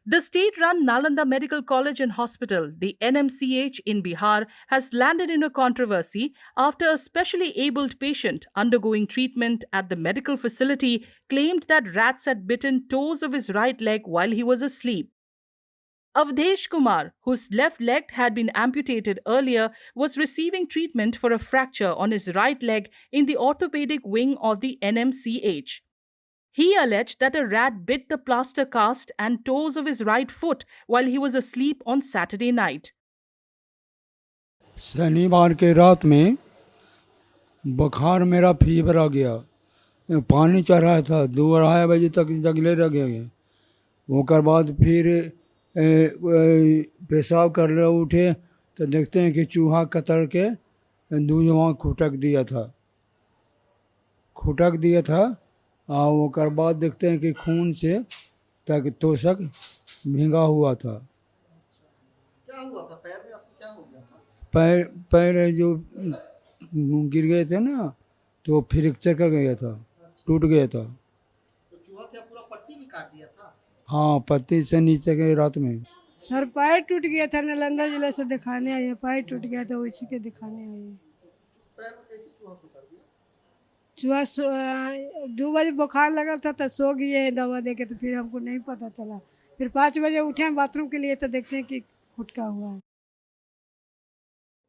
The state-run Nalanda Medical College and Hospital, the NMCH in Bihar, has landed in a controversy after a specially abled patient undergoing treatment at the medical facility claimed that rats had bitten toes of his right leg while he was asleep. Avdesh Kumar, whose left leg had been amputated earlier, was receiving treatment for a fracture on his right leg in the orthopedic wing of the NMCH. He alleged that a rat bit the plaster cast and toes of his right foot while he was asleep on Saturday night. शनिवार के रात में बुखार मेरा fever आ गया, पानी चढ़ा था, 2-2:30 बजे तक जगले रह गए। ओकर बाद फिर पेशाब कर ले उठे तो देखते हैं कि चूहा कतर के दूध वहाँ खुटक दिया था और ओकर बाद देखते हैं कि खून से तक तोषक भींगा हुआ था। क्या हुआ था पैर में? आपको क्या हो गया था? पैर जो गिर गए थे ना तो फ्रैक्चर कर गया था, टूट गया था। तो चूहा क्या पूरा पट्टी भी काट दिया था? हाँ, पत्ती से नीचे के रात में। सर पैर टूट गया था, नालंदा जिले से दिखाने आए हैं, पैर टूट गया था, उसी के दिखाने आए हैं। पैर में कैसे चूहा को कर दिया? चूहा 2 बजे बुखार लगा था तो सो गए हैं दवा दे के, तो फिर हमको नहीं पता चला। फिर 5 बजे उठे हैं बाथरूम के लिए तो देखते हैं कि खुटका हुआ है।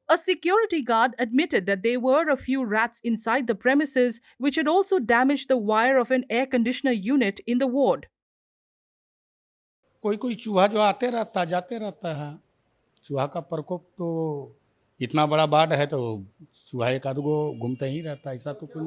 A security guard admitted that there were a few rats inside the premises, which had also damaged the wire of an air conditioner unit in the ward. कोई कोई चूहा जो आते रहता जाते रहता है। चूहा का प्रकोप तो इतना बड़ा बाढ़ है तो चूहा एक आध गो घूमते ही रहता है, ऐसा तो कुछ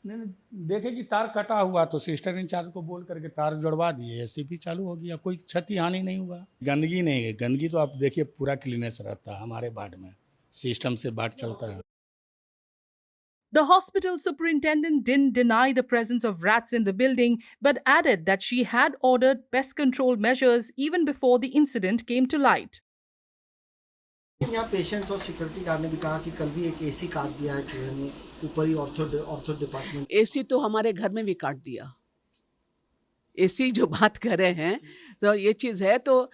नहीं। देखे कि तार कटा हुआ तो सिस्टर इंचार्ज को बोल करके तार जुड़वा दिए, एसीपी चालू हो गया, कोई क्षति हानि नहीं हुआ। गंदगी नहीं है, गंदगी तो आप देखिए पूरा क्लीनेस रहता है हमारे वार्ड में, सिस्टम से वार्ड चलता है। The hospital superintendent didn't deny the presence of rats in the building, but added that she had ordered pest control measures even before the incident came to light. यहाँ patients और security guard ने भी कहा कि कल भी एक AC काट दिया है चूहे ने, ऊपर ही ऑर्थो डिपार्टमेंट। एसी तो हमारे घर में भी काट दिया। एसी जो बात कर रहे हैं तो ये चीज़ है, तो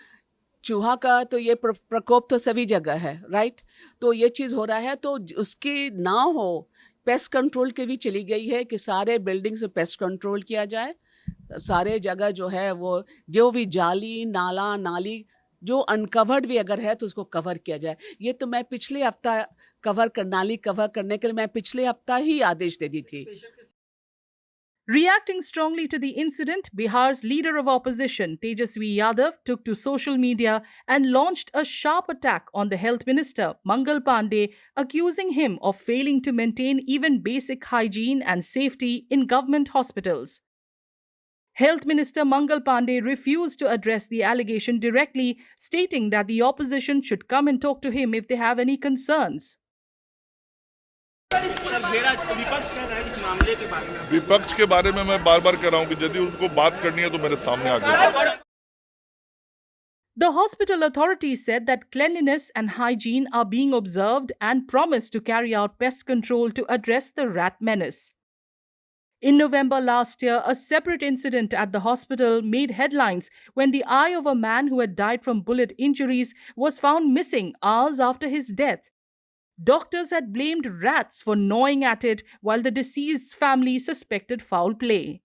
चूहा का तो ये प्रकोप तो सभी जगह है, राइट। तो ये चीज़ हो रहा है तो उसकी ना हो, पेस्ट कंट्रोल की भी चली गई है कि सारे बिल्डिंग से पेस्ट कंट्रोल किया जाए। सारे जगह जो है वो जो भी जाली नाला नाली जो अनकवर्ड भी अगर है तो उसको कवर किया जाए। ये तो मैं पिछले हफ्ता नाली कवर करने के लिए मैं पिछले हफ्ता ही आदेश दे दी थी। Reacting strongly to the incident, Bihar's leader of opposition, Tejasvi Yadav, took to social media and launched a sharp attack on the health minister, Mangal Pandey, accusing him of failing to maintain even basic hygiene and safety in government hospitals. Health Minister Mangal Pandey refused to address the allegation directly, stating that the opposition should come and talk to him if they have any concerns. विपक्ष के बारे में मैं बार बार कह रहा हूं कि यदि उनको बात करनी है तो मेरे सामने आ जाए। The hospital authorities said that cleanliness and hygiene are being observed and promised to carry out pest control to address the rat menace. In November last year, a separate incident at the hospital made headlines when the eye of a man who had died from bullet injuries was found missing hours after his death. Doctors had blamed rats for gnawing at it, while the deceased's family suspected foul play.